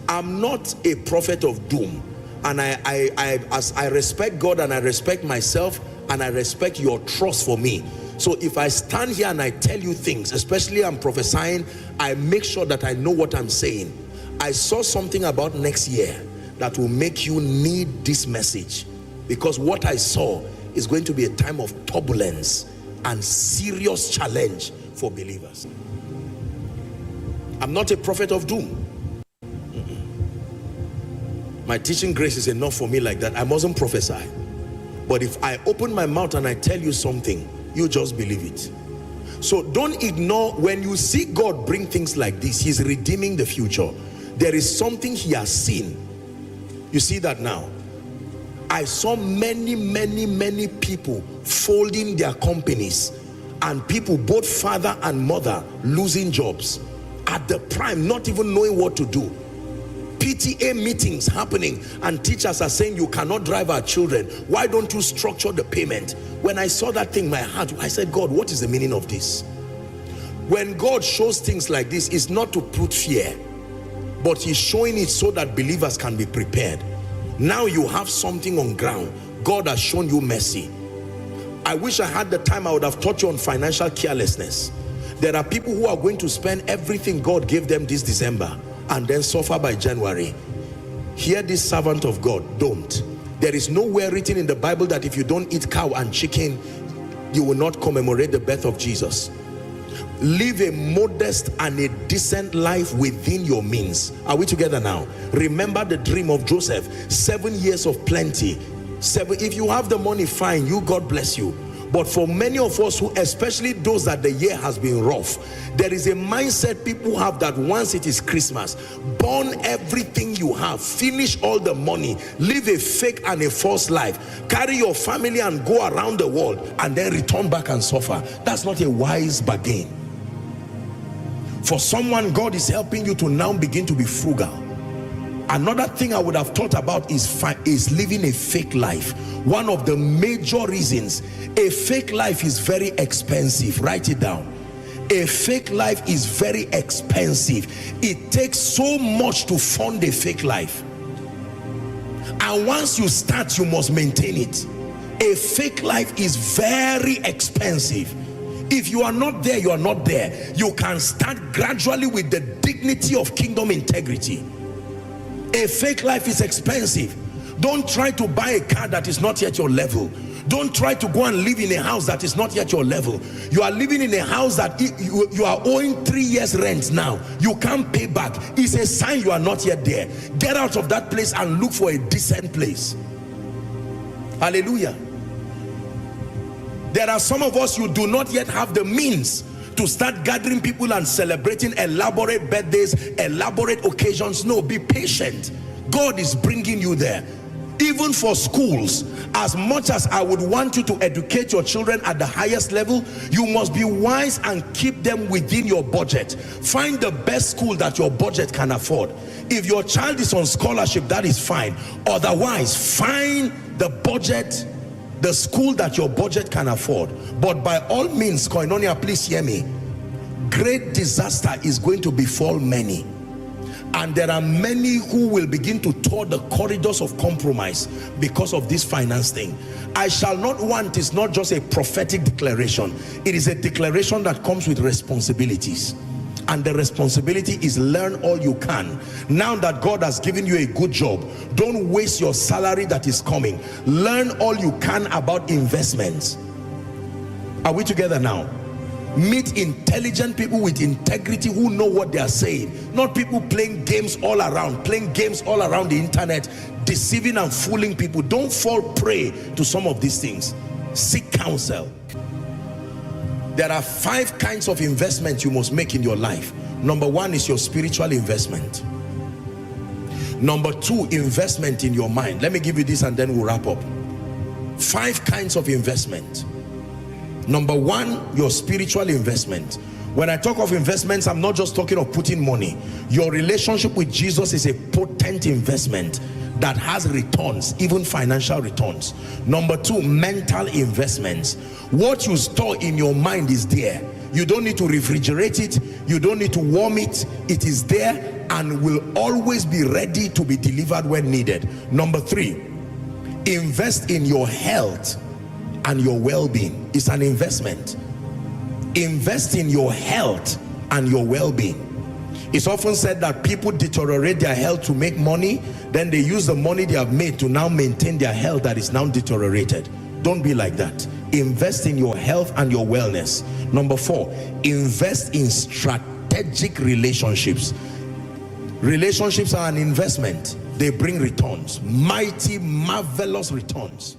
I'm not a prophet of doom, and as I respect God and I respect myself and I respect your trust for me. So if I stand here and I tell you things, especially I'm prophesying, I make sure that I know what I'm saying. I saw something about next year that will make you need this message, because what I saw is going to be a time of turbulence and serious challenge for believers. I'm not a prophet of doom. My teaching grace is enough for me like that. I mustn't prophesy. But if I open my mouth and I tell you something, you just believe it. So don't ignore when you see God bring things like this. He's redeeming the future. There is something he has seen. You see that now. I saw many people folding their companies, and people, both father and mother, losing jobs at the prime, not even knowing what to do. PTA meetings happening and teachers are saying, you cannot drive our children. Why don't you structure the payment? When I saw that thing, my heart, I said, God, what is the meaning of this? When God shows things like this, it's not to put fear, but he's showing it so that believers can be prepared. Now you have something on ground. God has shown you mercy. I wish I had the time. I would have taught you on financial carelessness. There are people who are going to spend everything God gave them this December and then suffer by January. Hear this servant of God, don't. There is nowhere written in the Bible that if you don't eat cow and chicken, you will not commemorate the birth of Jesus. Live a modest and a decent life within your means. Are we together now? Remember the dream of Joseph, 7 years of plenty. If you have the money, fine, you, God bless you. But for many of us, who, especially those that the year has been rough, there is a mindset people have that once it is Christmas, burn everything you have, finish all the money, live a fake and a false life, carry your family and go around the world, and then return back and suffer. That's not a wise bargain. For someone, God is helping you to now begin to be frugal. Another thing I would have thought about is living a fake life. One of the major reasons, a fake life is very expensive. Write it down. A fake life is very expensive. It takes so much to fund a fake life. And once you start, you must maintain it. A fake life is very expensive. If you are not there, you are not there. You can start gradually with the dignity of kingdom integrity. A fake life is expensive. Don't try to buy a car that is not yet your level. Don't try to go and live in a house that is not yet your level. You are living in a house that you are owing 3 years rent now. You can't pay back. It's a sign you are not yet there. Get out of that place and look for a decent place. Hallelujah. There are some of us who do not yet have the means to start gathering people and celebrating elaborate birthdays, elaborate occasions. No, be patient. God is bringing you there. Even for schools, as much as I would want you to educate your children at the highest level, you must be wise and keep them within your budget. Find the best school that your budget can afford. If your child is on scholarship, that is fine. Otherwise, find the budget, the school that your budget can afford. But by all means, Koinonia, please hear me. Great disaster is going to befall many. And there are many who will begin to tour the corridors of compromise because of this finance thing. I shall not want is not just a prophetic declaration. It is a declaration that comes with responsibilities. And the responsibility is learn all you can. Now that God has given you a good job, don't waste your salary that is coming. Learn all you can about investments. Are we together now? Meet intelligent people with integrity who know what they are saying. Not people playing games all around, the internet, deceiving and fooling people. Don't fall prey to some of these things. Seek counsel. There are 5 kinds of investment you must make in your life. Number 1 is your spiritual investment. Number 2, investment in your mind. Let me give you this and then we'll wrap up. 5 kinds of investment. Number 1, your spiritual investment. When I talk of investments, I'm not just talking of putting money. Your relationship with Jesus is a potent investment that has returns, even financial returns. Number 2, mental investments. What you store in your mind is there. You don't need to refrigerate it. You don't need to warm it. It is there. and will always be ready to be delivered when needed. Number 3, invest in your health and your well-being. It's an investment. Invest in your health and your well-being. It's often said that people deteriorate their health to make money, then they use the money they have made to now maintain their health that is now deteriorated. Don't be like that. Invest in your health and your wellness. Number 4, invest in strategic relationships. Relationships are an investment. They bring returns, mighty, marvelous returns.